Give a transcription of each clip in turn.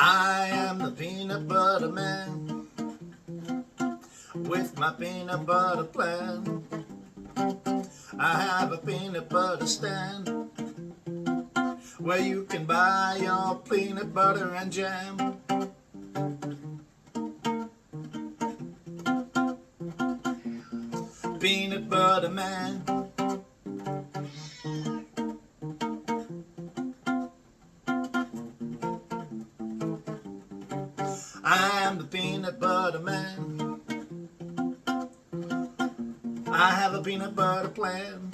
I am the peanut butter man with my peanut butter plan. I have a peanut butter stand where you can buy your peanut butter and jam. Peanut butter man. I am the peanut butter man. I have a peanut butter plan.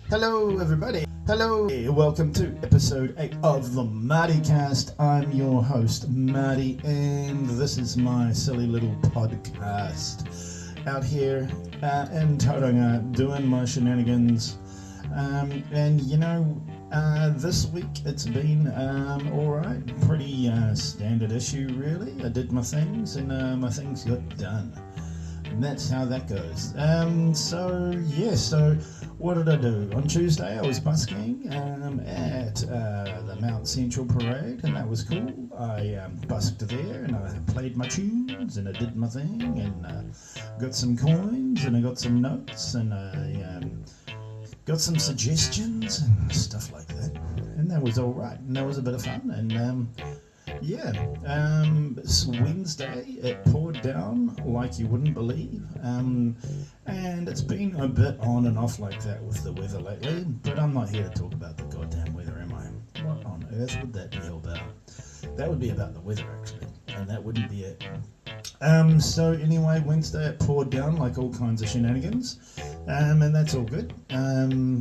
Hello everybody. Hello, welcome to episode 8 of the Marty cast. I'm your host Marty, and this is my silly little podcast out here in Tauranga doing my shenanigans. And you know, this week it's been alright, pretty standard issue really. I did my things and my things got done. And that's how that goes. So what did I do? On Tuesday I was busking at the Mount Central Parade, and that was cool. I busked there and I played my tunes and I did my thing and got some coins and I got some notes and I got some suggestions and stuff like that. And that was alright, and that was a bit of fun. And it's Wednesday, it poured down like you wouldn't believe, and it's been a bit on and off like that with the weather lately, but I'm not here to talk about the goddamn weather, am I? What on earth would that be all about? That would be about the weather actually, and that wouldn't be it. So anyway, Wednesday it poured down like all kinds of shenanigans, and that's all good.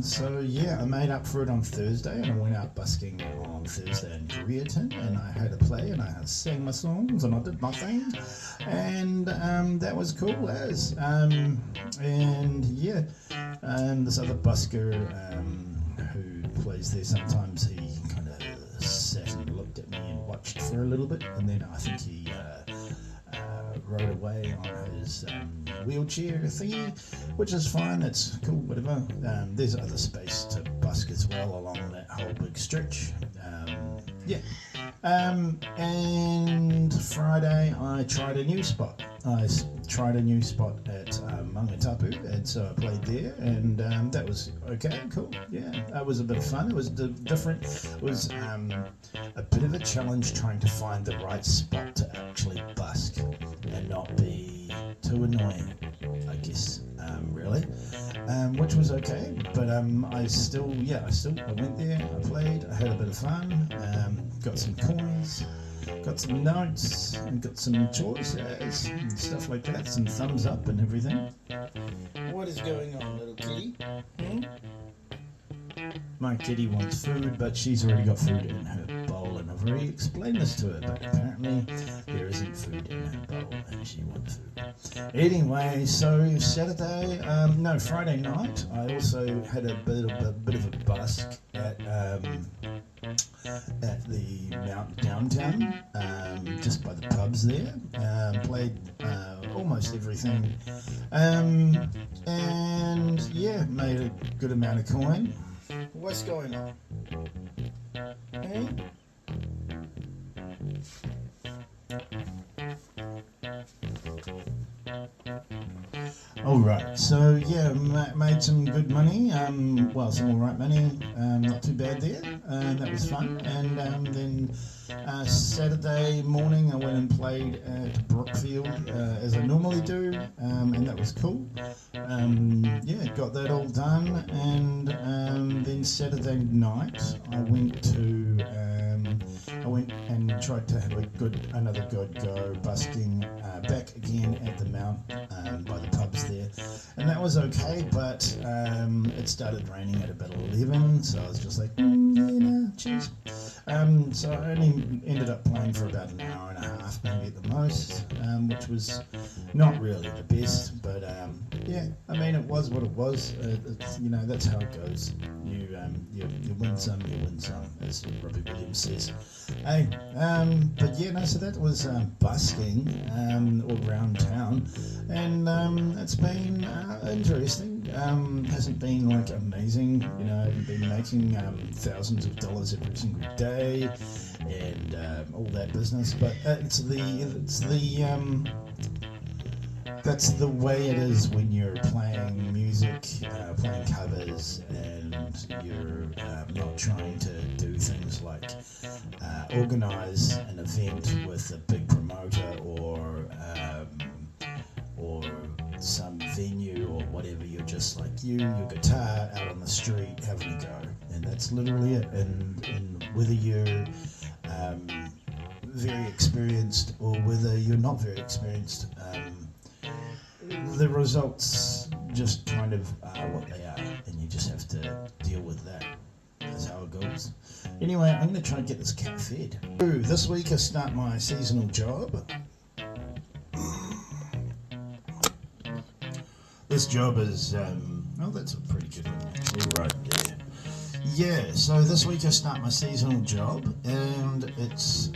So yeah, I made up for it on Thursday, and I went out busking on Thursday in Koreatown, and I had a play, and I sang my songs, and I did my thing, and that was cool as. This other busker who plays there sometimes, he kind of sat and looked at me and watched for a little bit, and then I think he rode away on his wheelchair thingy, which is fine, that's cool, whatever. There's other space to busk as well along that whole big stretch. And Friday I tried a new spot. I tried a new spot at Mangatapu, and so I played there, and that was okay, cool. Yeah, that was a bit of fun. It was different. It was a bit of a challenge trying to find the right spot to actually busk and not be too annoying, I guess, really, which was okay. But I went there, I played, I had a bit of fun, got some coins, got some notes, and got some choices and stuff like that, some thumbs up and everything. What is going on, little kitty? My kitty wants food, but she's already got food in her bowl, and I've already explained this to her, but apparently there isn't food in her bowl and she wants food. Anyway, so Friday night I also had a bit of a busk at the Mount Downtown, just by the pubs there. Played almost everything, and yeah, made a good amount of coin. What's going on? Hey? Alright, so yeah, made some good money, some alright money, not too bad there, that was fun. And then Saturday morning I went and played at Brookfield as I normally do, and that was cool. Got that all done, and then Saturday night I went and tried to have another good go busking back again at the Mount by the pubs there, and that was okay, but it started raining at about 11, so I was just like, cheers. So I only ended up playing for about an hour and a half, half maybe at the most, which was not really the best, but yeah, I mean it was what it was. That's how it goes. You win some, you win some, as Robbie Williams says. Hey, but yeah, no, so that was busking all around town, and it's been interesting. Hasn't been like amazing, I've been making thousands of dollars every single day, and all that business. But that's the way it is when you're playing music, playing covers, and you're not trying to do things like organize an event with a big promoter or some venue or whatever. You're just like your guitar out on the street having a go, and that's literally it. And whether you're very experienced or whether you're not very experienced, the results just kind of are what they are, and you just have to deal with that. That's how it goes. Anyway, I'm going to try and get this cat fed. This week I start my seasonal job. This job is, that's a pretty good one actually, right there. Yeah, so this week I start my seasonal job, and it's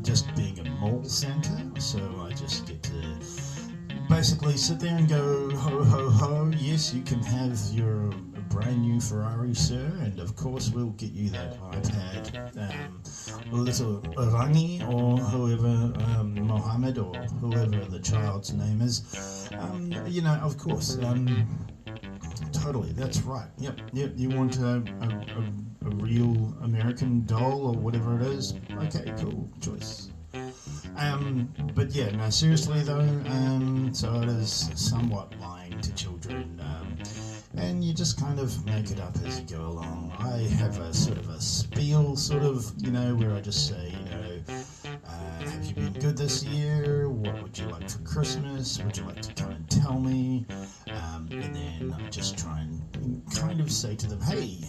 just being a mall Santa, so I just get to basically sit there and go, ho, ho, ho, yes, you can have your brand new Ferrari, sir, and of course we'll get you that iPad, little Rangi, or whoever, Mohammed, or whoever the child's name is, of course, totally, that's right, yep, you want a real American doll, or whatever it is, okay, cool, choice. But yeah, no, seriously though, so it is somewhat lying to children, and you just kind of make it up as you go along. I have a sort of a spiel, where I just say, have you been good this year? What would you like for Christmas? Would you like to come and tell me? And then I just try and kind of say to them, hey,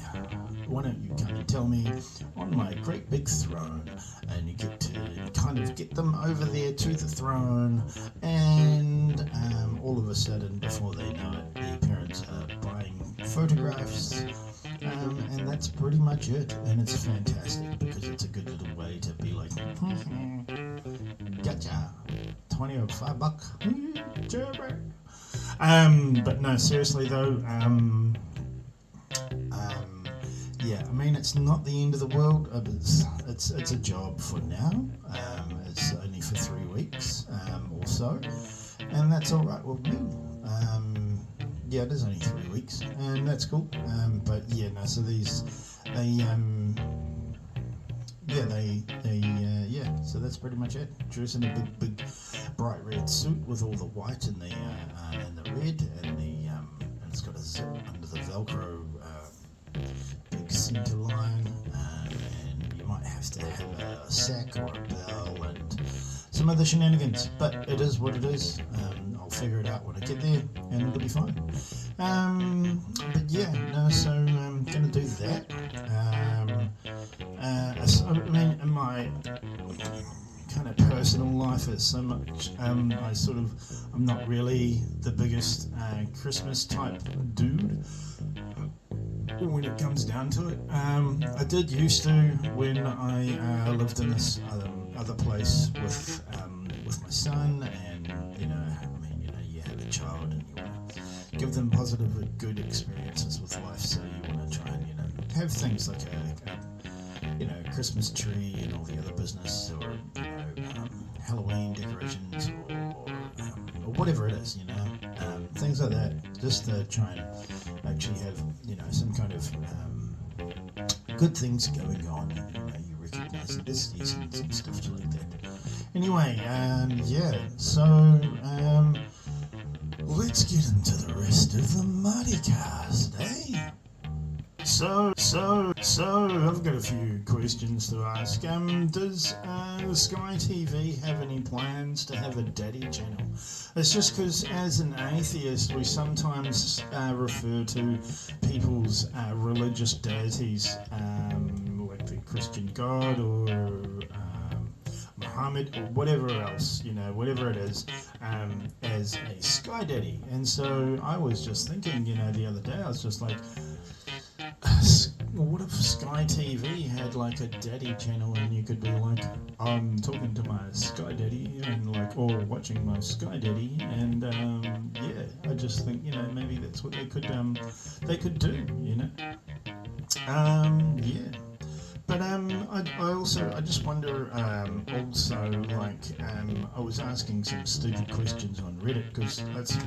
why don't you come and tell me on my great big throne? And you get to kind of get them over there to the throne, and all of a sudden, before they know it, the parents are buying photographs, and that's pretty much it. And it's fantastic because it's a good little way to be like, gotcha, 20 or $5, but no, seriously though, yeah, I mean, it's not the end of the world. It's a job for now. It's only for 3 weeks or so, and that's all right with me. Yeah, it is only 3 weeks, and that's cool. But yeah, no. So so that's pretty much it. Dress in a big bright red suit with all the white and the red, and it's got a zip under the Velcro. Big center line, and you might have to have a sack or a bell and some other shenanigans, but it is what it is. I'll figure it out when I get there, and it'll be fine. But yeah, no, so I'm gonna do that. I mean, in my kind of personal life, it's so much. I'm not really the biggest Christmas type dude. When it comes down to it, I did used to when I lived in this other place with my son, and you have a child and you want to give them positive, good experiences with life, so you want to try and have things like a Christmas tree and all the other business, or Halloween decorations, or whatever it is, things like that, just to try and actually have some kind of good things going on. You recognize the seasons and stuff like that. Anyway, so let's get into the rest of the Marty cast, eh? So I've got a few questions to ask. Does Sky TV have any plans to have a daddy channel? It's just because as an atheist, we sometimes refer to people's religious deities, like the Christian God or Muhammad or whatever else, whatever it is, as a Sky Daddy. And so I was just thinking, the other day, I was just like, what if Sky TV had like a daddy channel and you could be like, I'm talking to my Sky Daddy and like, or watching my Sky Daddy, and I just think, maybe that's what they could do, But I just wonder, I was asking some stupid questions on Reddit, because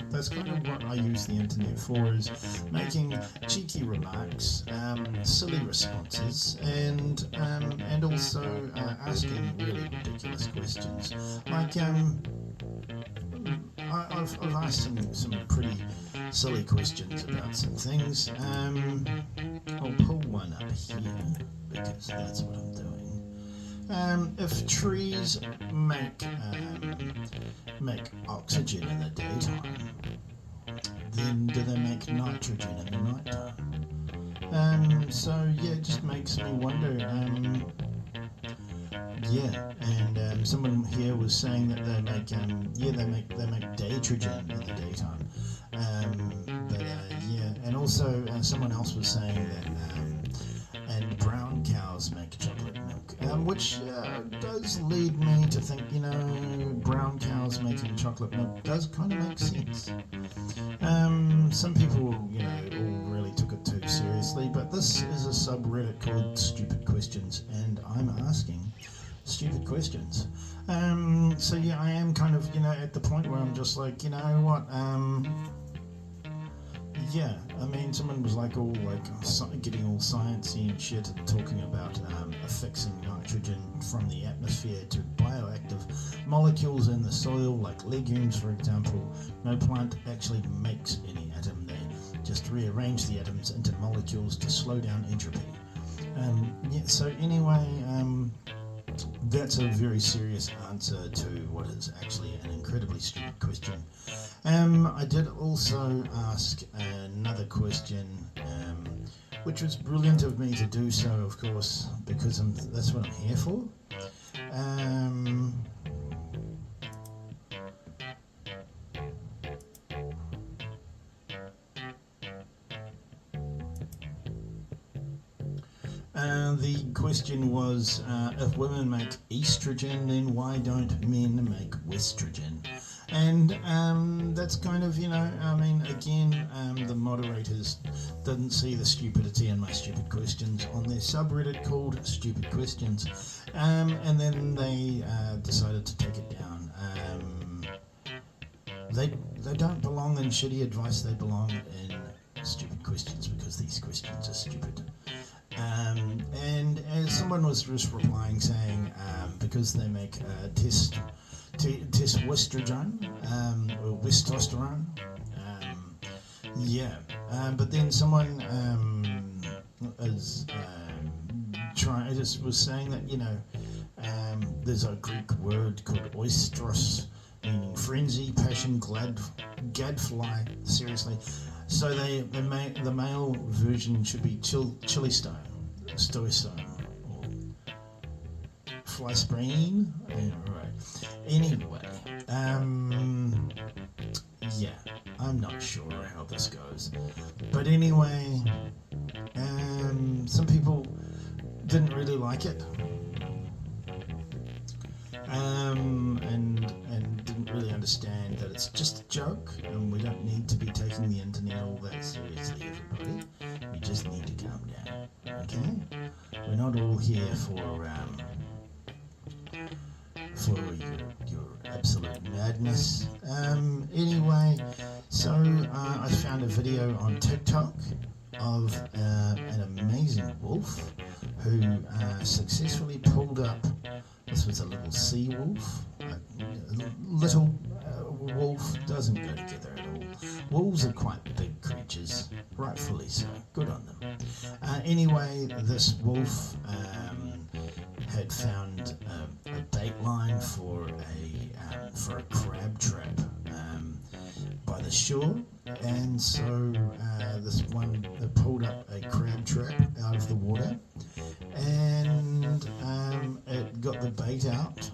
that's kind of what I use the internet for, is making cheeky remarks, silly responses, and also asking really ridiculous questions. Like, I've asked some pretty silly questions about some things. I'll pull one up here, because that's what I'm doing. If trees make oxygen in the daytime, then do they make nitrogen in the nighttime? It just makes me wonder. Someone here was saying that they make daytrogen in the daytime. And also someone else was saying that and brown cows make chocolate milk, which does lead me to think, brown cows making chocolate milk does kind of make sense. Some people, all really took it too seriously, but this is a subreddit called Stupid Questions, and I'm asking stupid questions. I am kind of, at the point where I'm just like, someone was like getting all sciencey and shit and talking about affixing nitrogen from the atmosphere to bioactive molecules in the soil, like legumes, for example. No plant actually makes any atom. They just rearrange the atoms into molecules to slow down entropy. That's a very serious answer to what is actually an incredibly stupid question. I did also ask another question, which was brilliant of me to do so, of course, because that's what I'm here for. The question was, if women make estrogen, then why don't men make westrogen? And that's kind of, the moderators didn't see the stupidity in my stupid questions on their subreddit called Stupid Questions, and then they decided to take it down. They don't belong in shitty advice, they belong in stupid questions, because these questions are stupid. And as someone was just replying saying, because they make testosterone, or testosterone, but then someone was saying that there's a Greek word called oistros, meaning frenzy, passion, gadfly. Seriously. So the male version should be chili stone, stoicone, or fly spraying. Right. Anyway, I'm not sure how this goes, but anyway, some people didn't really like it, and didn't really understand that it's just a joke, and we don't need to be taking the internet all that seriously, everybody. You just need to calm down, okay? We're not all here for your absolute madness. Anyway, so I found a video on TikTok of an amazing wolf who successfully pulled up. This was a little sea wolf. Little wolf doesn't go together at all. Wolves are quite big creatures, rightfully so. Good on them. Anyway, this wolf had found a bait line for a crab trap by the shore, and so this one pulled up a crab trap out of the water, and it got the bait out,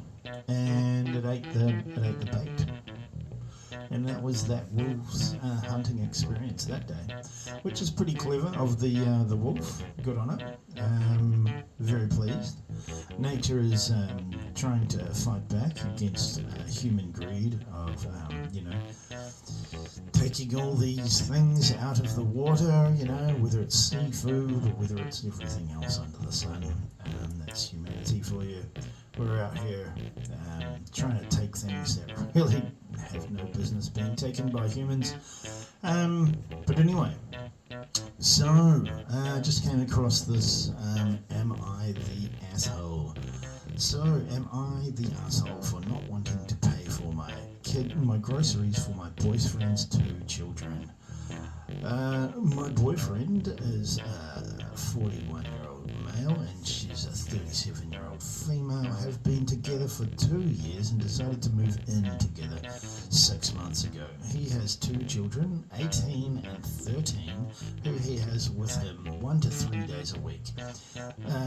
and it ate the bait. And that was that wolf's hunting experience that day, which is pretty clever of the wolf. Good on it. Very pleased. Nature is trying to fight back against human greed of, taking all these things out of the water, whether it's seafood or whether it's everything else under the sun. That's humanity for you. We're out here trying to take things that really have no business being taken by humans. But anyway, so just came across this, am I the asshole? So, am I the asshole for not wanting to pay for my groceries for my boyfriend's 2 children? My boyfriend is a 41-year-old male and she's a 37-year-old female. Have been together for 2 years and decided to move in together 6 months ago. He has 2 children, 18 and 13, who he has with him 1 to 3 days a week.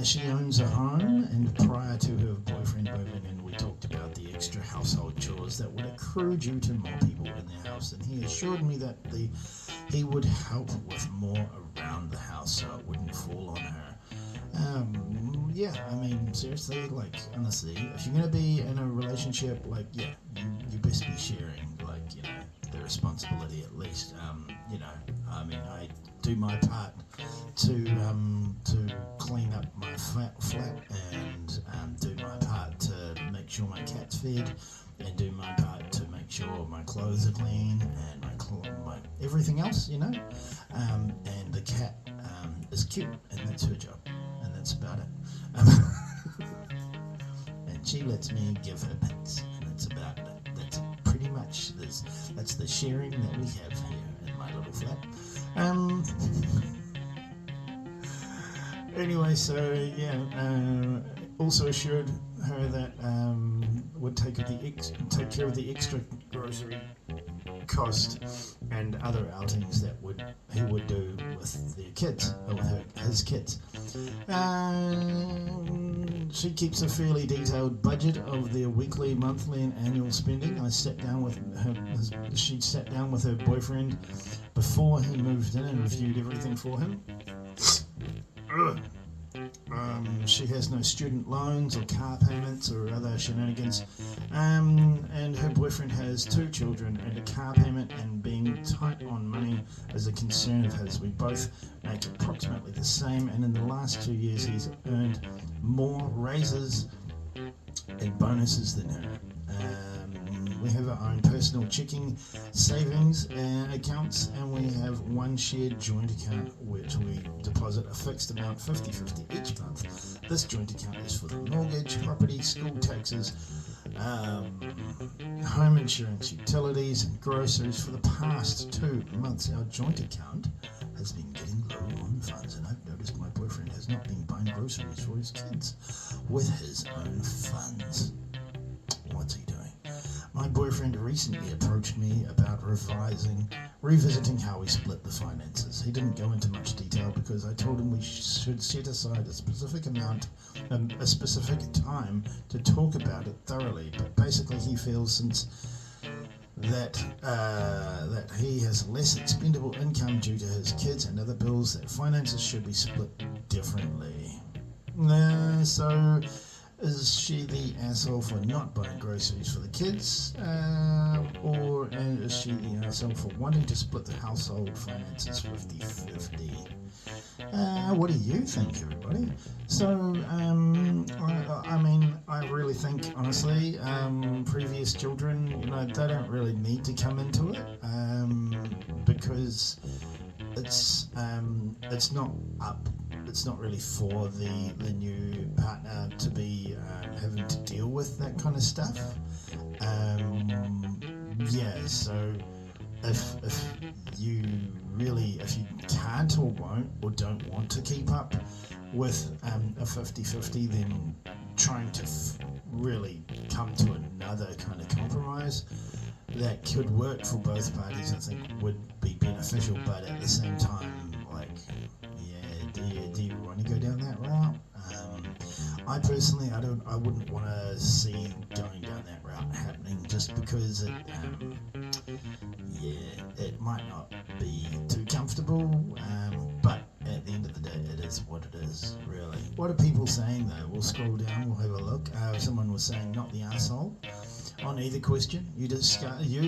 She owns a home, and prior to her boyfriend moving in, we talked about the extra household chores that would accrue due to more people in their house, and he assured me that he would help with more around the house so it wouldn't fall on her. Seriously, honestly, if you're going to be in a relationship, you best be sharing, the responsibility at least. I do my part to clean up my flat and do my part to make sure my cat's fed and do my part to make sure my clothes are clean and my everything else, and the cat is cute, and that's her job, and that's about it. And she lets me give her pets, and that's about it. That's pretty much that's the sharing that we have here in my little flat. Anyway, so also assured her that would take care of the extra grocery cost and other outings that he would do with their kids, or with his kids. She keeps a fairly detailed budget of their weekly, monthly, and annual spending. She sat down with her boyfriend before he moved in and reviewed everything for him. She has no student loans or car payments or other shenanigans, and her boyfriend has 2 children and a car payment, and being tight on money is a concern of his. We both make approximately the same, and in the last 2 years he's earned more raises and bonuses than her. We have our own personal checking, savings accounts, and we have one shared joint account which we deposit a fixed amount 50-50 each month. This joint account is for the mortgage, property, school taxes, home insurance, utilities, and groceries. For the past 2 months, our joint account has been getting low on funds, and I've noticed my boyfriend has not been buying groceries for his kids with his own funds. What's he doing? My boyfriend recently approached me about revisiting how we split the finances. He didn't go into much detail because I told him we should set aside a specific amount, a specific time to talk about it thoroughly. But basically, he feels since that he has less expendable income due to his kids and other bills, that finances should be split differently. So is she the asshole for not buying groceries for the kids? Or is she the asshole for wanting to split the household finances 50-50? What do you think, everybody? So, I really think, honestly, previous children, they don't really need to come into it, because it's not really for the new partner to be having to deal with that kind of stuff. So if you can't or won't or don't want to keep up with a 50-50, then trying to really come to another kind of compromise that could work for both parties, I think, would be beneficial. But at the same time, do you want to go down that route? I personally, I wouldn't want to see going down that route happening, just because it might not be too comfortable. But at the end of the day, it is what it is, really. What are people saying though? We'll scroll down. We'll have a look. Someone was saying, "Not the arsehole." On either question, you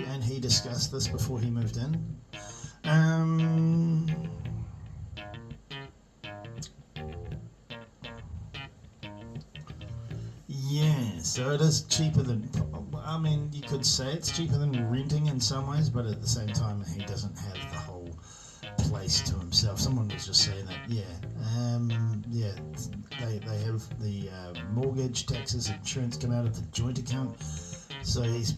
and he discussed this before he moved in. Yeah, so it is cheaper than. I mean, you could say it's cheaper than renting in some ways, but at the same time, he doesn't have the whole place to himself. Someone was just saying that. They have the mortgage, taxes, insurance come out of the joint account. So he's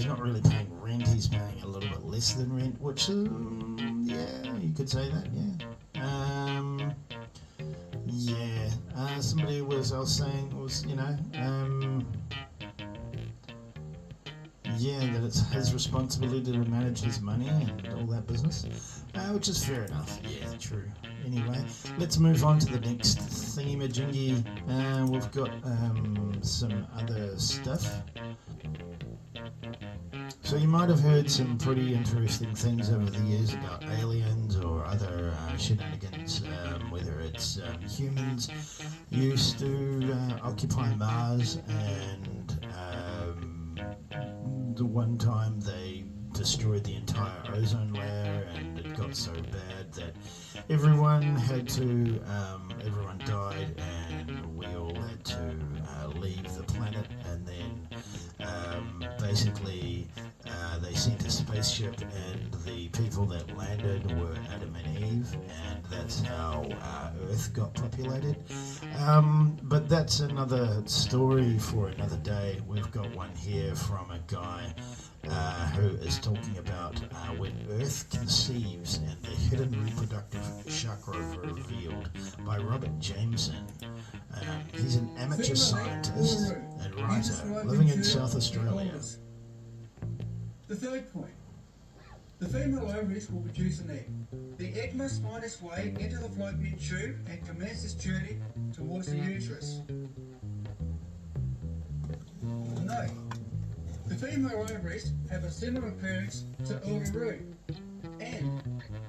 not really paying rent, he's paying a little bit less than rent, which, you could say that, somebody I was saying, that it's his responsibility to manage his money and all that business, which is fair enough, true. Anyway, let's move on to the next thingy-majingy. We've got some other stuff. So you might have heard some pretty interesting things over the years about aliens or other shenanigans, whether it's humans used to occupy Mars, and the one time they destroyed the entire ozone layer, and it got so bad that everyone died, and we all had to leave the planet, and then basically they sent a spaceship, and the people that landed were Adam and Eve, and that's how Earth got populated. But that's another story for another day. We've got one here from a guy who is talking about when Earth conceives and the hidden reproductive chakra revealed, by Robert Jameson. He's an amateur scientist and writer living in South Australia. The third point. The female ovaries will produce an egg. The egg must find its way into the fallopian tube and commence its journey towards the uterus. Note, the female ovaries have a similar appearance to Uluru. And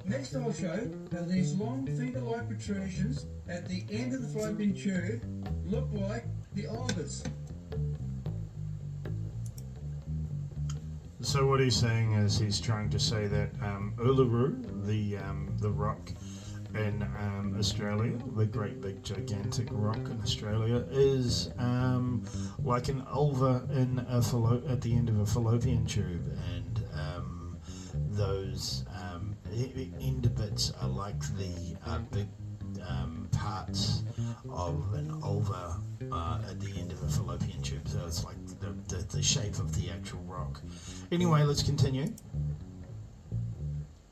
next I'll show how these long finger-like protrusions at the end of the fallopian tube look like the ovaries. So what he's saying is he's trying to say that Uluru, the rock in Australia, the great big gigantic rock in Australia, is like an ulva at the end of a fallopian tube, and those end bits are like the big parts of an ulva at the end of a fallopian tube, so it's like the shape of the actual rock. Anyway, let's continue.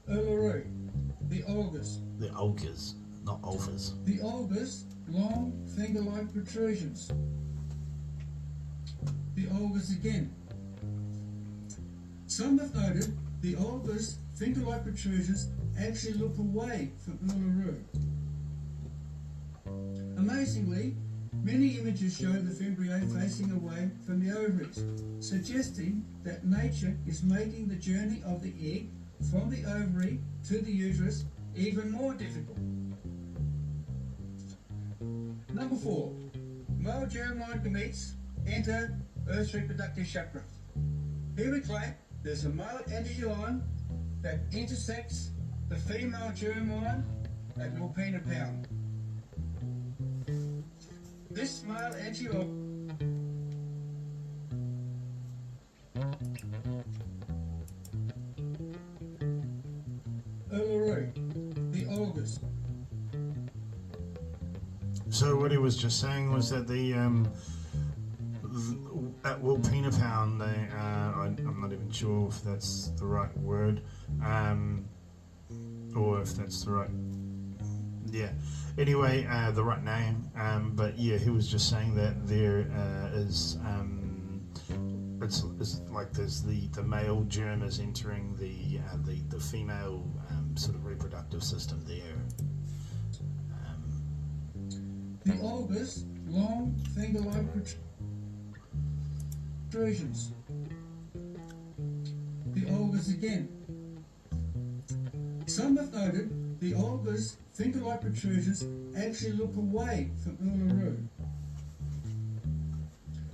Uluru, the ulgus. The ulgas, not ulvas. The ulgus, long finger-like protrusions. The ulgus again. Some have noted the ulgus finger-like protrusions actually look away from Uluru. Amazingly, many images show the embryo facing away from the ovaries, suggesting that nature is making the journey of the egg from the ovary to the uterus even more difficult. Number 4. Male germline gametes enter Earth's reproductive chakra. Here we claim there's a male antigen that intersects the female germline at Wilpena pound. This male antigen Uluru, the ulgus. So what he was just saying was that the at Wilpena pound, they I'm not even sure if that's the right word, or if that's the right, anyway, the right name, but he was just saying that there is it's like there's the male germ is entering the female sort of reproductive system there. The ulgus, long finger-like protrusions. The augurs again. Some have noted the augurs' finger-like protrusions actually look away from Uluru.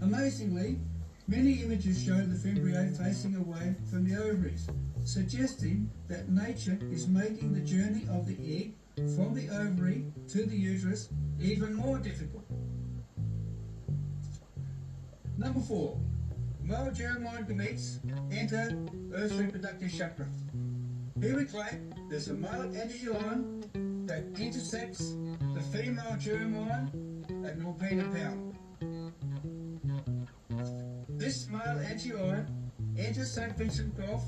Amazingly, many images show the fimbriae facing away from the ovaries, suggesting that nature is making the journey of the egg from the ovary to the uterus even more difficult. Number 4. Male germline gametes enter Earth's reproductive chakra. Here we claim there's a male angiolon that intersects the female germline at 0.1 pound. This male angiolon enters St. Vincent Gulf,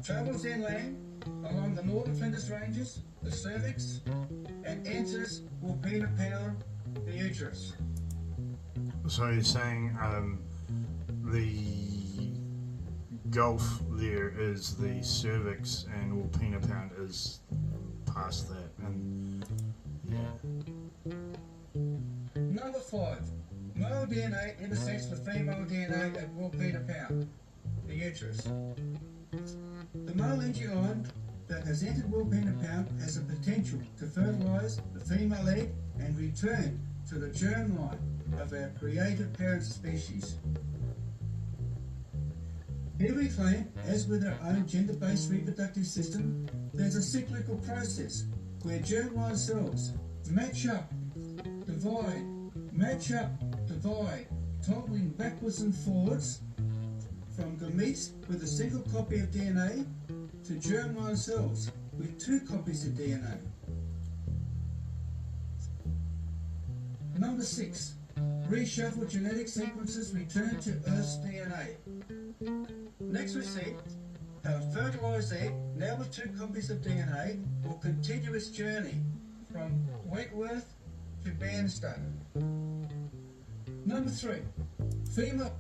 travels inland along the northern Flinders Ranges, the cervix, and enters 0.1 pound, the uterus. So you're saying the Gulf there is the cervix and Wilpena Pound is past that, and yeah. Number 5. Male DNA intersects with female DNA at Wilpena Pound, the uterus. The male angiolon that has entered Wilpena Pound has the potential to fertilise the female egg and return to the germline of our created parent species. Here we claim, as with our own gender-based reproductive system, there's a cyclical process where germline cells match up, divide, match up, divide, toggling backwards and forwards from gametes with a single copy of DNA to germline cells with 2 copies of DNA. Number 6. Reshuffled genetic sequences return to Earth's DNA. Next we see how a fertilised egg, now with 2 copies of DNA, will continue its journey from Wentworth to Banstow. Number 3. Female.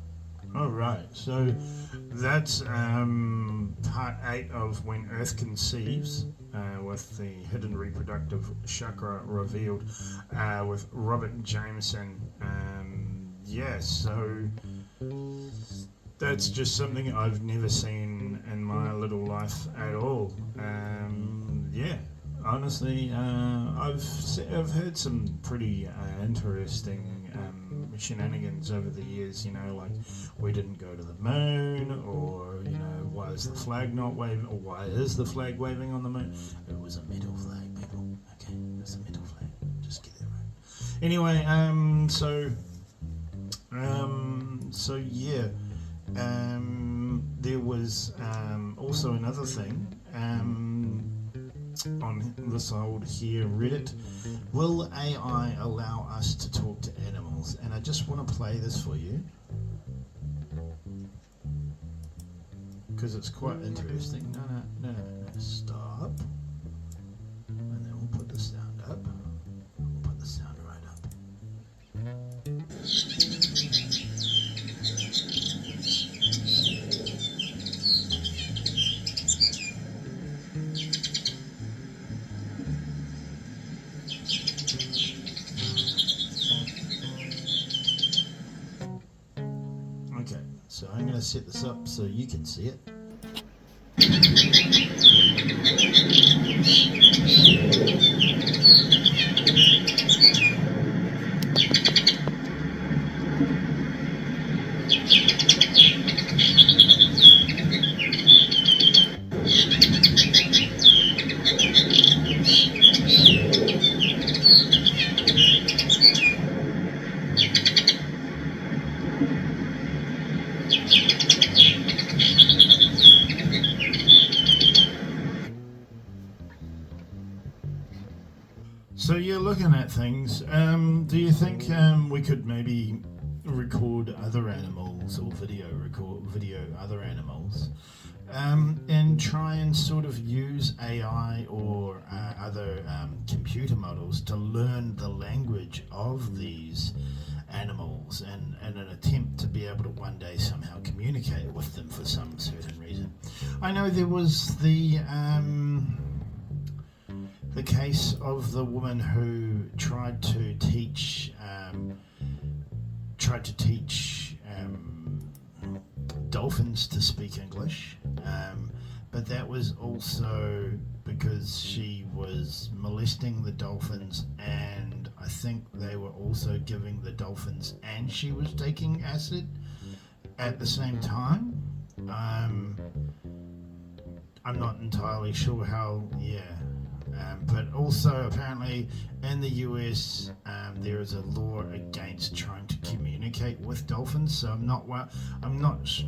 Alright, so that's part 8 of When Earth Conceives, with the hidden reproductive chakra revealed, with Robert Jameson. So that's just something I've never seen in my little life at all. Honestly, I've heard some pretty interesting shenanigans over the years, like we didn't go to the moon, or why is the flag not waving, or why is the flag waving on the moon? It was a metal flag, people. Okay, it was a metal flag. Just get that right. Anyway, there was also another thing on this old here Reddit. Will AI allow us to talk to animals? And I just want to play this for you because it's quite interesting. No, stop. And then we'll put the sound up. We'll put the sound right up. Okay, so I'm going to set this up so you can see it. So you're looking at things. Do you think we could maybe record other animals or video other animals, and try and sort of use AI or other computer models to learn the language of these animals, and in an attempt to be able to one day somehow communicate with them for some certain reason? I know there was the the case of the woman who tried to teach dolphins to speak English, but that was also because she was molesting the dolphins, and I think they were also giving the dolphins, and she was taking acid at the same time. I'm not entirely sure how, but also apparently in the US there is a law against trying to communicate with dolphins. So I'm not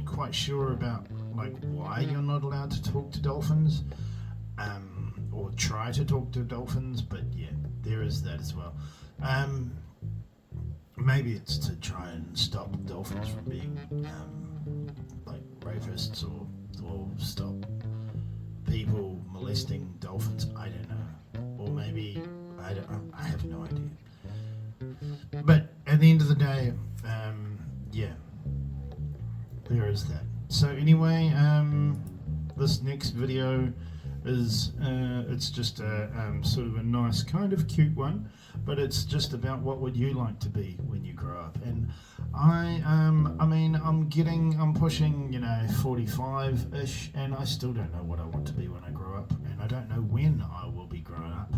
quite sure about like why you're not allowed to talk to dolphins, or try to talk to dolphins. But yeah, there is that as well. Maybe it's to try and stop dolphins from being like rapists, or stop people molesting dolphins. I don't know, or maybe I have no idea. But at the end of the day, there is that. So anyway, this next video is it's just a sort of a nice kind of cute one, but it's just about what would you like to be when you grow up. And I'm pushing 45-ish, and I still don't know what I want to be when I grow up, and I don't know when I will be grown up.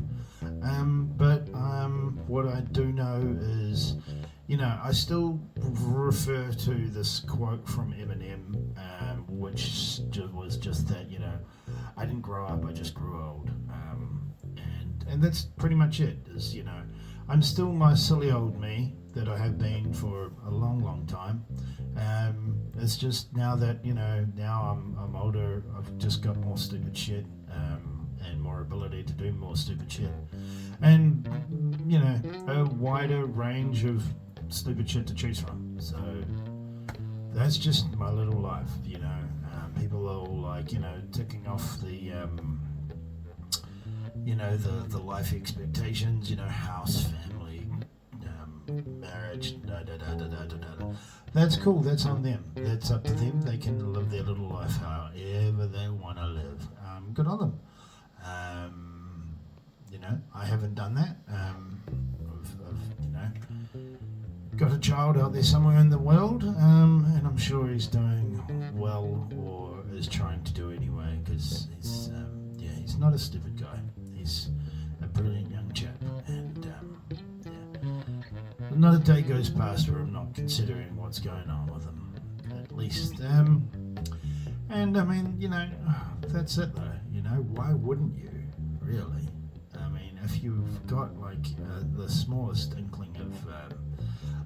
But what I do know is, I still refer to this quote from Eminem, which was just that, I didn't grow up, I just grew old. And that's pretty much it, is, I'm still my silly old me that I have been for a long, long time. It's just now that, now I'm older, I've just got more stupid shit, and more ability to do more stupid shit. And, a wider range of stupid shit to choose from. So that's just my little life, people are all like, ticking off the the life expectations, house, family, marriage, That's cool, that's on them. That's up to them. They can live their little life however they want to live. Good on them. I haven't done that. I've got a child out there somewhere in the world, and I'm sure he's doing well, or is trying to do anyway, because he's not a stupid guy. He's a brilliant young chap, and not a day goes past where I'm not considering what's going on with him, at least. And I mean, that's it though. Why wouldn't you, really? I mean, if you've got like the smallest inkling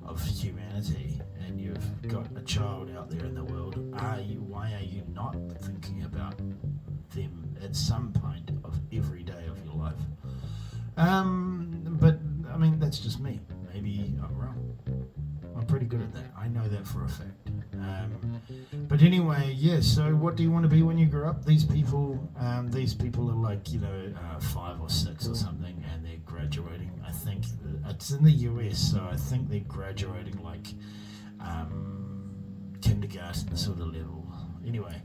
of humanity, and you've got a child out there in the world, why are you not thinking about them at some point of every day of your life? But I mean, that's just me. Maybe I'm wrong. I'm pretty good at that. I know that for a fact. But anyway, so what do you want to be when you grow up? These people are like, 5 or 6 or something, and they're graduating. I think it's in the US, so I think they're graduating like kindergarten sort of level. Anyway.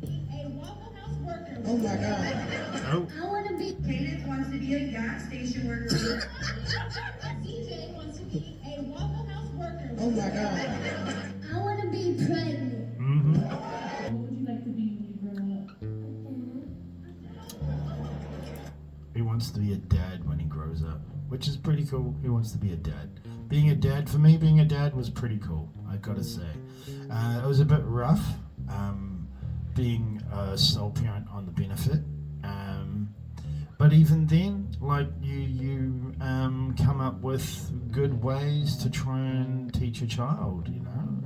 A Waffle House worker. Oh my God. Oh. I want to be. Kenneth wants to be a gas station worker. CJ wants to be a Waffle House worker. Oh my God. I want to be pregnant. Mm-hmm. What would you like to be when you grow up? He wants to be a dad when he grows up, which is pretty cool. He wants to be a dad. Being a dad was pretty cool, I gotta say. It was a bit rough, being a sole parent on the benefit. But even then, like, you come up with good ways to try and teach a child,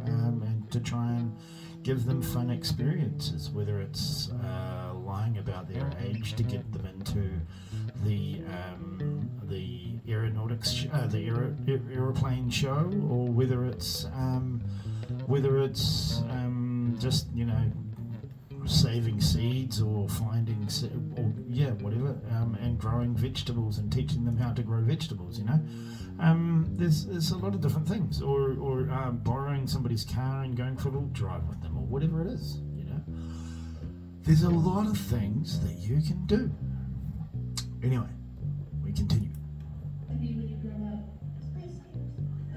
and to try and give them fun experiences, whether it's lying about their age to get them into the aeronautics, aeroplane show, or whether it's just saving seeds, or finding, whatever, and growing vegetables and teaching them how to grow vegetables. There's a lot of different things, or borrowing somebody's car and going for a little drive with them, or whatever it is. There's a lot of things that you can do Anyway, we continue. To be when you grow up.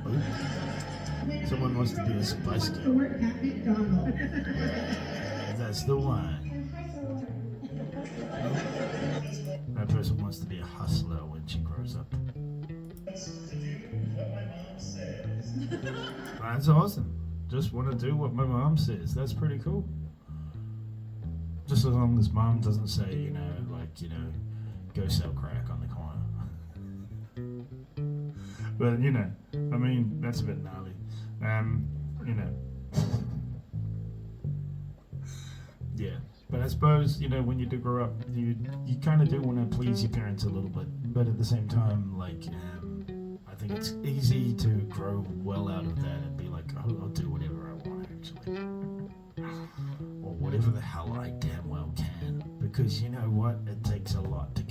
Oh. Someone wants to be a Spice To Girl. work at McDonald's. That's the one. That person wants to be a hustler when she grows up. That's awesome. Just want to do what my mom says. That's pretty cool. Just as long as mom doesn't say, go sell crack on the corner. But, I mean, that's a bit gnarly. Yeah. But I suppose, when you do grow up, you kind of do want to please your parents a little bit. But at the same time, I think it's easy to grow well out of that and be like, oh, I'll do whatever I want, actually. Or whatever the hell I damn well can. Because you know what? It takes a lot to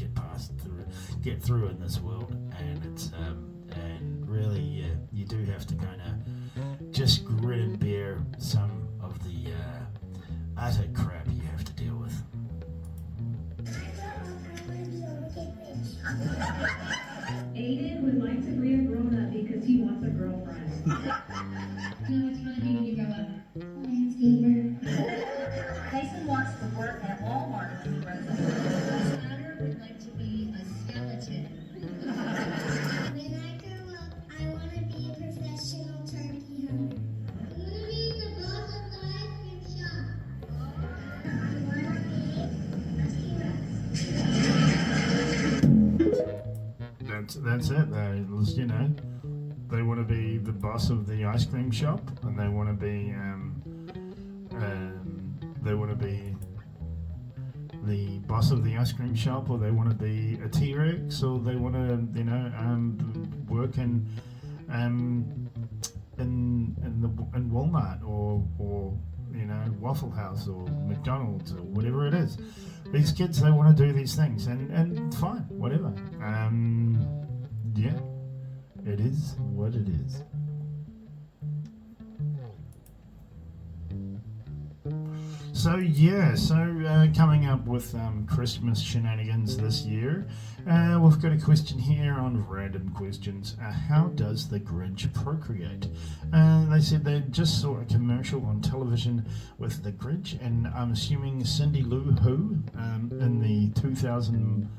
get through in this world. And it's, and really, you do have to kind of just grin and bear some of the utter crap you have to deal with. Aiden would like to be a grown-up because he wants a girlfriend. No, it's gonna be when you grow up. Landscaper. Mason wants to work at Walmart when he grows up. Scouter would like to be a skeleton. When I grow up, I want to be a professional turkey hunter. I want to be the boss of the ice cream shop. I want to be a T-Rex. That's it. They want to be the boss of the ice cream shop, and they want to be the boss of the ice cream shop, or they want to be a T-Rex, or they want to work in Walmart or Waffle House or McDonald's or whatever it is. These kids, they want to do these things, and fine, whatever. Yeah, it is what it is. So coming up with Christmas shenanigans this year, we've got a question here on random questions. How does the Grinch procreate? They said they just saw a commercial on television with the Grinch, and I'm assuming Cindy Lou Who in the 2000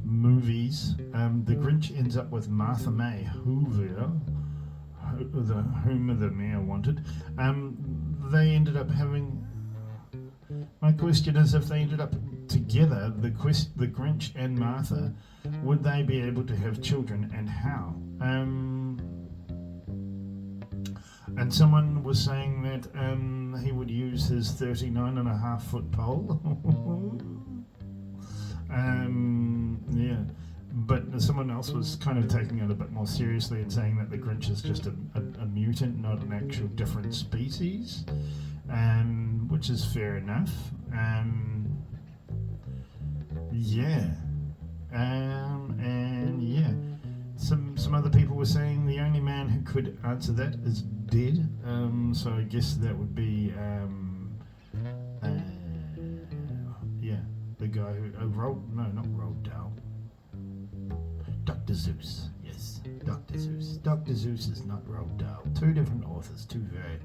movies. The Grinch ends up with Martha May Hoover, whom the mayor wanted. They ended up having. My question is, if they ended up together, the Grinch and Martha, would they be able to have children, and how? And someone was saying that he would use his 39.5-foot pole. Yeah. But someone else was kind of taking it a bit more seriously and saying that the Grinch is just a mutant, not an actual different species. Which is fair enough. Some other people were saying the only man who could answer that is dead. So I guess that would be the guy who not Roald Dahl. Dr. Zeus. Yes, Dr. Zeus. Dr. Zeus is not Roald Dahl. Two different authors. Two very,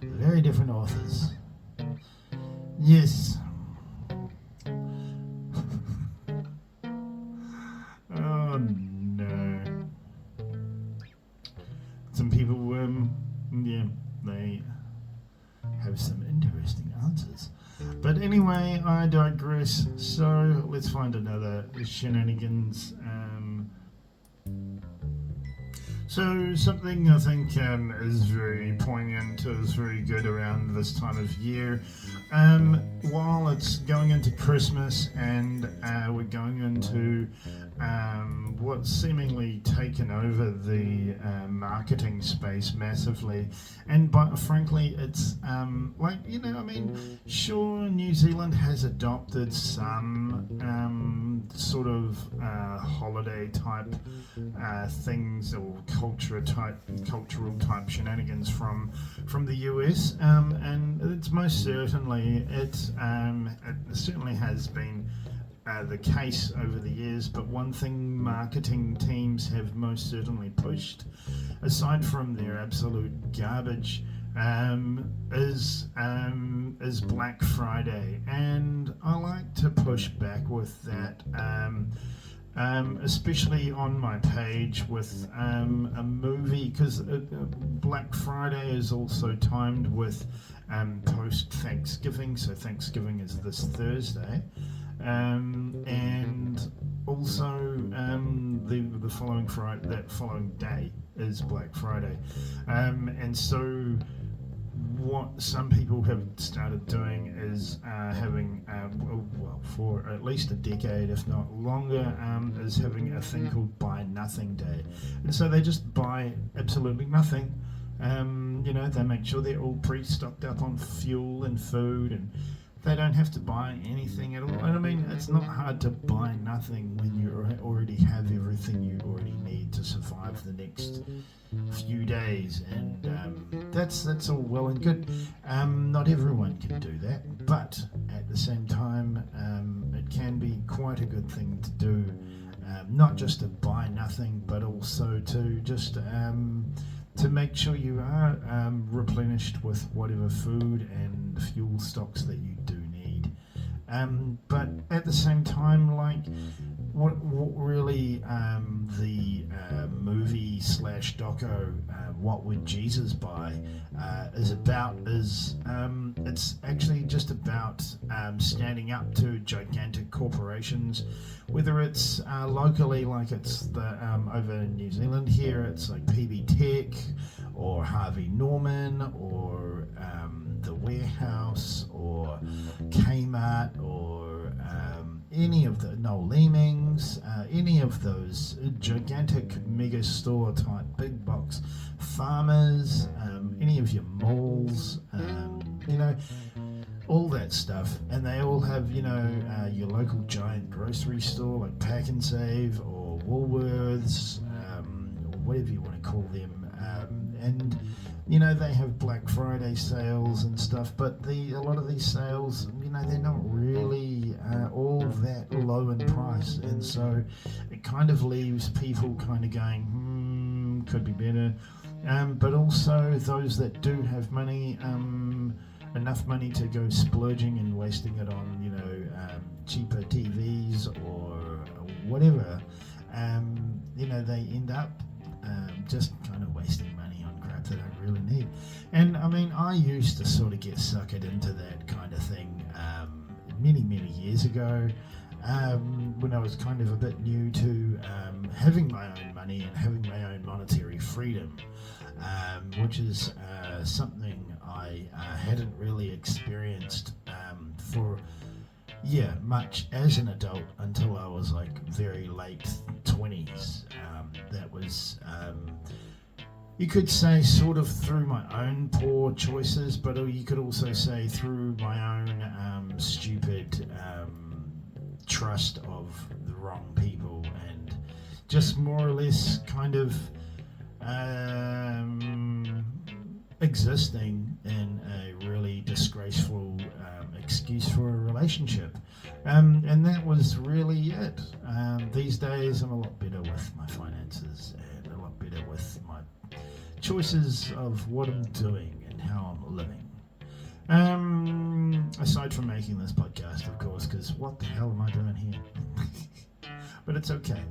very different authors. Yes. Oh no. Some people, they have some interesting answers. But anyway, I digress. So let's find another shenanigans. So something I think is very poignant, is very good around this time of year. While it's going into Christmas and we're going into what's seemingly taken over the marketing space massively, but frankly, it's sure, New Zealand has adopted some sort of holiday type things or cultural type shenanigans from the US, and it's most certainly it certainly has been the case over the years, but one thing marketing teams have most certainly pushed, aside from their absolute garbage, is Black Friday, and I like to push back with that, especially on my page with a movie, because Black Friday is also timed with post Thanksgiving, so Thanksgiving is this Thursday, and also the following Friday, that following day is Black Friday, and so what some people have started doing is having, well, for at least a decade, if not longer, is having a thing called Buy Nothing Day. And so they just buy absolutely nothing. They make sure they're all pre-stocked up on fuel and food, and they don't have to buy anything at all. And I mean, it's not hard to buy nothing when you already have everything you already need to survive the next few days, and that's all well and good. Not everyone can do that, but at the same time, it can be quite a good thing to do, not just to buy nothing, but also to just to make sure you are replenished with whatever food and fuel stocks that you do need. But at the same time, like, what really the movie / doco, What Would Jesus Buy, is about is it's actually just about standing up to gigantic corporations, whether it's locally, like it's the over in New Zealand here, it's like PB Tech or Harvey Norman or the Warehouse or Kmart or any of the Noel Leemings, any of those gigantic mega store type big box farmers, any of your malls, all that stuff, and they all have your local giant grocery store like Pack and Save or Woolworths, or whatever you want to call them, and they have Black Friday sales and stuff, but a lot of these sales, they're not really all that low in price, and so it kind of leaves people kind of going, could be better, but also those that do have money, enough money to go splurging and wasting it on, cheaper TVs or whatever, they end up just kind of wasting money on crap they don't really need. And I mean, I used to sort of get suckered into that kind of thing many years ago, when I was kind of a bit new to having my own money and having my own monetary freedom, which is something I hadn't really experienced for much as an adult until I was like very late 20s. That was, you could say, sort of through my own poor choices, but you could also say through my own stupid trust of the wrong people, and just more or less kind of existing in a really disgraceful excuse for a relationship, and that was really it. These days I'm a lot better with my finances and a lot better with my choices of what I'm doing and how I'm living, aside from making this podcast, of course, because what the hell am I doing here? But it's okay,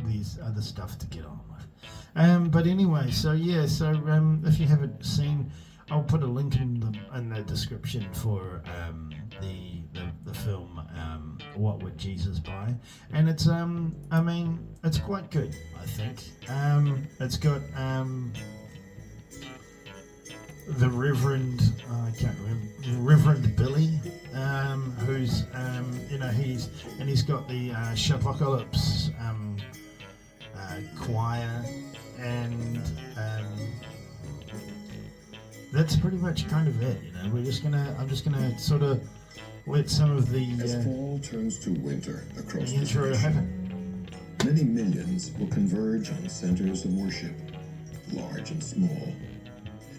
these other stuff to get on with. But anyway, so if you haven't seen, I'll put a link in the description for the film What Would Jesus Buy, and it's it's quite good, I think. It's got the Reverend, I can't remember, Reverend Billy, who's he's got the Shapocalypse choir, and that's pretty much kind of it. I'm just gonna sort of let some of the as fall turns to winter across the intro nation, happen. many millions will converge on centers of worship, large and small,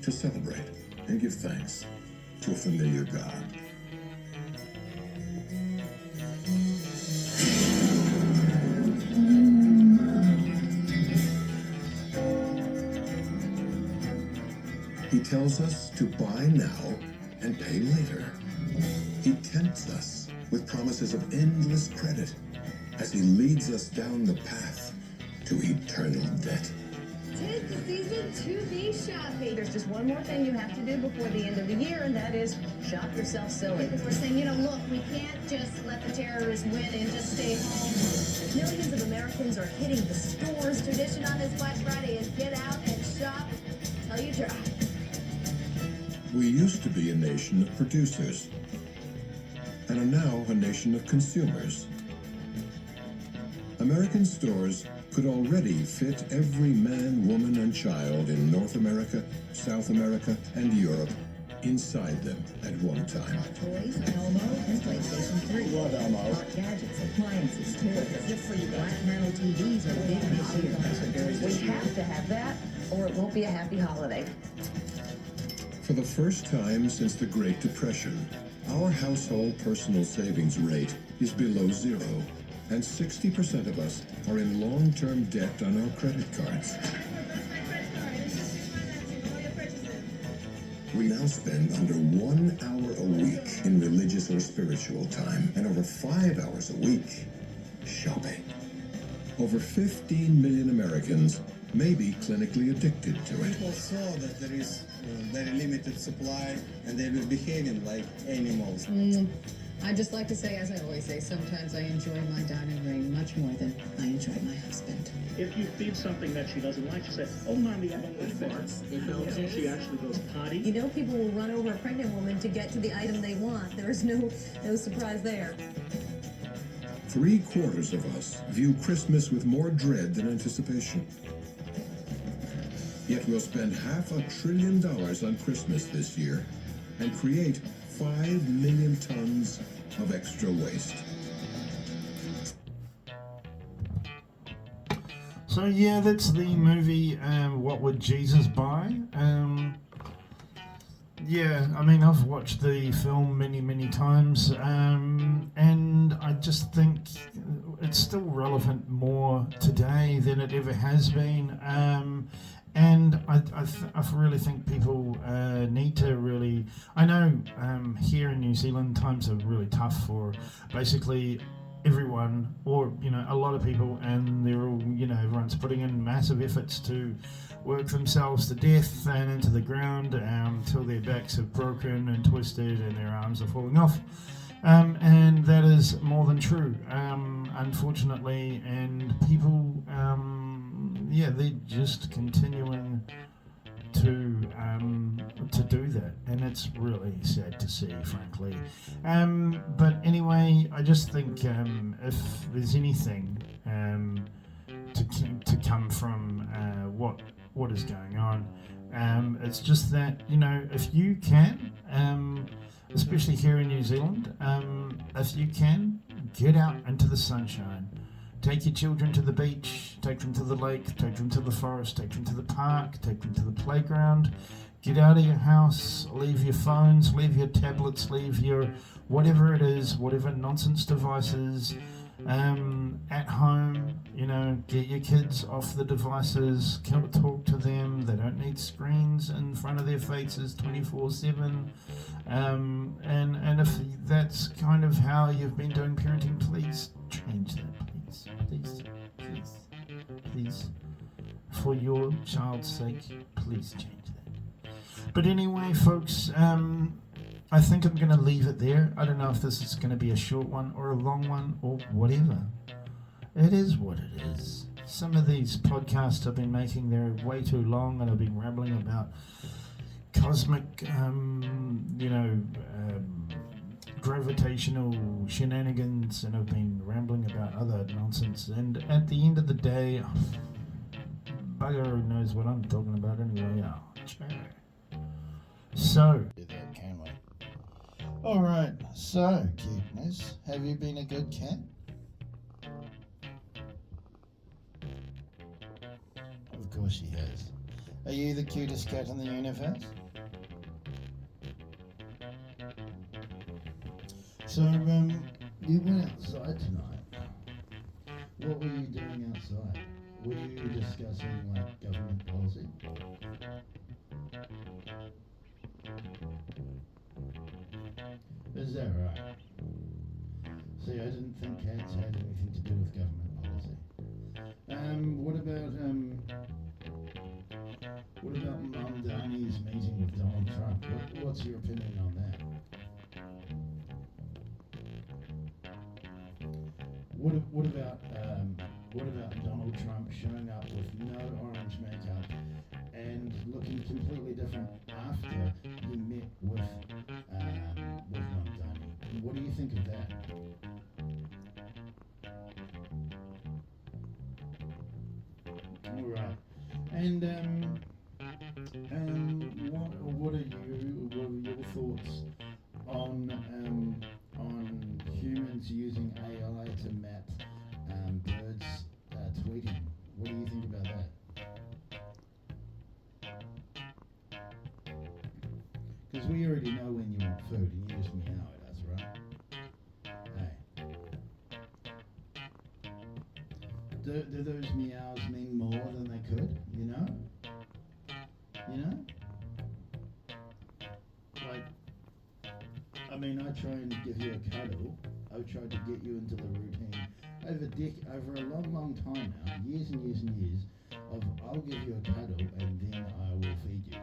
to celebrate and give thanks to a familiar God. He tells us to buy now and pay later. He tempts us with promises of endless credit as he leads us down the path to eternal debt. Tis the season to be shopping. There's just one more thing you have to do before the end of the year, and that is shop yourself silly. Because we're saying, look, we can't just let the terrorists win and just stay home. Millions of Americans are hitting the stores. Tradition on this Black Friday is get out and shop till you drop. We used to be a nation of producers and are now a nation of consumers. American stores could already fit every man, woman, and child in North America, South America, and Europe inside them at one time. Toys, Elmo, and PlayStation 3. Love Elmo. Hot gadgets, appliances, toys. Just for you, black panel TVs are big this year. We have to have that, or it won't be a happy holiday. For the first time since the Great Depression, our household personal savings rate is below zero, and 60% of us are in long-term debt on our credit cards. We now spend under 1 hour a week in religious or spiritual time, and over 5 hours a week shopping. Over 15 million Americans may be clinically addicted to it. People saw that there is very limited supply and they were behaving like animals. I just like to say, as I always say, sometimes I enjoy my dining room much more than I enjoy my husband. If you feed something that she doesn't like, she says, "Oh, Mommy, I don't like that." She actually goes potty. People will run over a pregnant woman to get to the item they want. There's no surprise there. 3/4 of us view Christmas with more dread than anticipation. Yet we'll spend $500 billion on Christmas this year and create 5 million tons of extra waste. So yeah, that's the movie, What Would Jesus Buy? Yeah, I mean, I've watched the film many times, and I just think it's still relevant more today than it ever has been. And I really think people need to really... I know here in New Zealand times are really tough for basically everyone, or a lot of people, and they're all everyone's putting in massive efforts to work themselves to death and into the ground until their backs have broken and twisted and their arms are falling off. And that is more than true, unfortunately, and people they're just continuing to do that, and it's really sad to see, frankly. But anyway, I just think if there's anything to come from what is going on, it's just that if you can, especially here in New Zealand, if you can, get out into the sunshine. Take your children to the beach, take them to the lake, take them to the forest, take them to the park, take them to the playground. Get out of your house, leave your phones, leave your tablets, leave your whatever it is, whatever nonsense devices at home. Get your kids off the devices, talk to them. They don't need screens in front of their faces 24/7. And if that's kind of how you've been doing parenting, please change that. Please, for your child's sake, please change that. But anyway, folks, I think I'm going to leave it there. I don't know if this is going to be a short one or a long one or whatever. It is what it is. Some of these podcasts I've been making, they're way too long, and I've been rambling about cosmic, gravitational shenanigans, and I've been rambling about other nonsense, and at the end of the day, bugger knows what I'm talking about anyway. So do that, can we? Alright, so cuteness, have you been a good cat? Of course she has. Are you the cutest cat in the universe? So, you went outside tonight. What were you doing outside? Were you discussing, government policy? Is that right? See, I didn't think cats had anything to do with government policy. What about Mum Darney's meeting with Donald Trump? What's your opinion on that? What about Donald Trump showing up with no orange makeup and looking completely different after he met with Mum Darney? What do you think of that? All right, and what are your thoughts on humans using AI to map birds tweeting? What do you think about that? Because we already know when you want food and you just meow at us, right? Hey. Do those meows mean more than they could, you know? You know? Like, I mean, I try and give you a cuddle. I've tried to get you into the routine over a long time now, years and years and years, of I'll give you a cuddle and then I will feed you.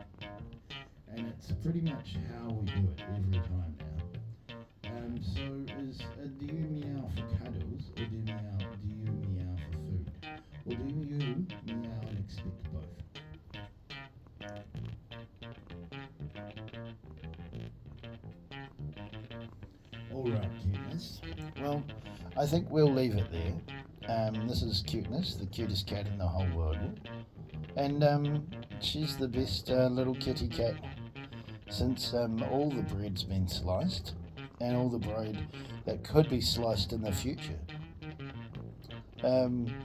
And it's pretty much how we do it every time now. So do you meow for cuddles, or do you meow for food? Or do you meow and expect both? Alright, cuteness. Well, I think we'll leave it there. This is Cuteness, the cutest cat in the whole world. And she's the best little kitty cat since all the bread's been sliced, and all the bread that could be sliced in the future. And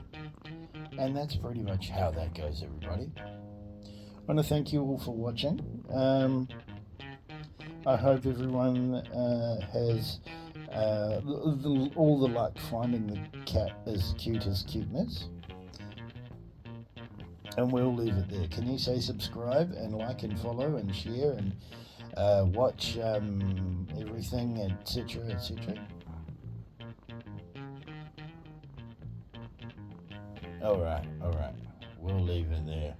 that's pretty much how that goes, everybody. I want to thank you all for watching. I hope everyone has all the luck finding the cat as cute as Cuteness. And we'll leave it there. Can you say subscribe and like and follow and share and watch everything, etc., etc.? Alright. We'll leave it there.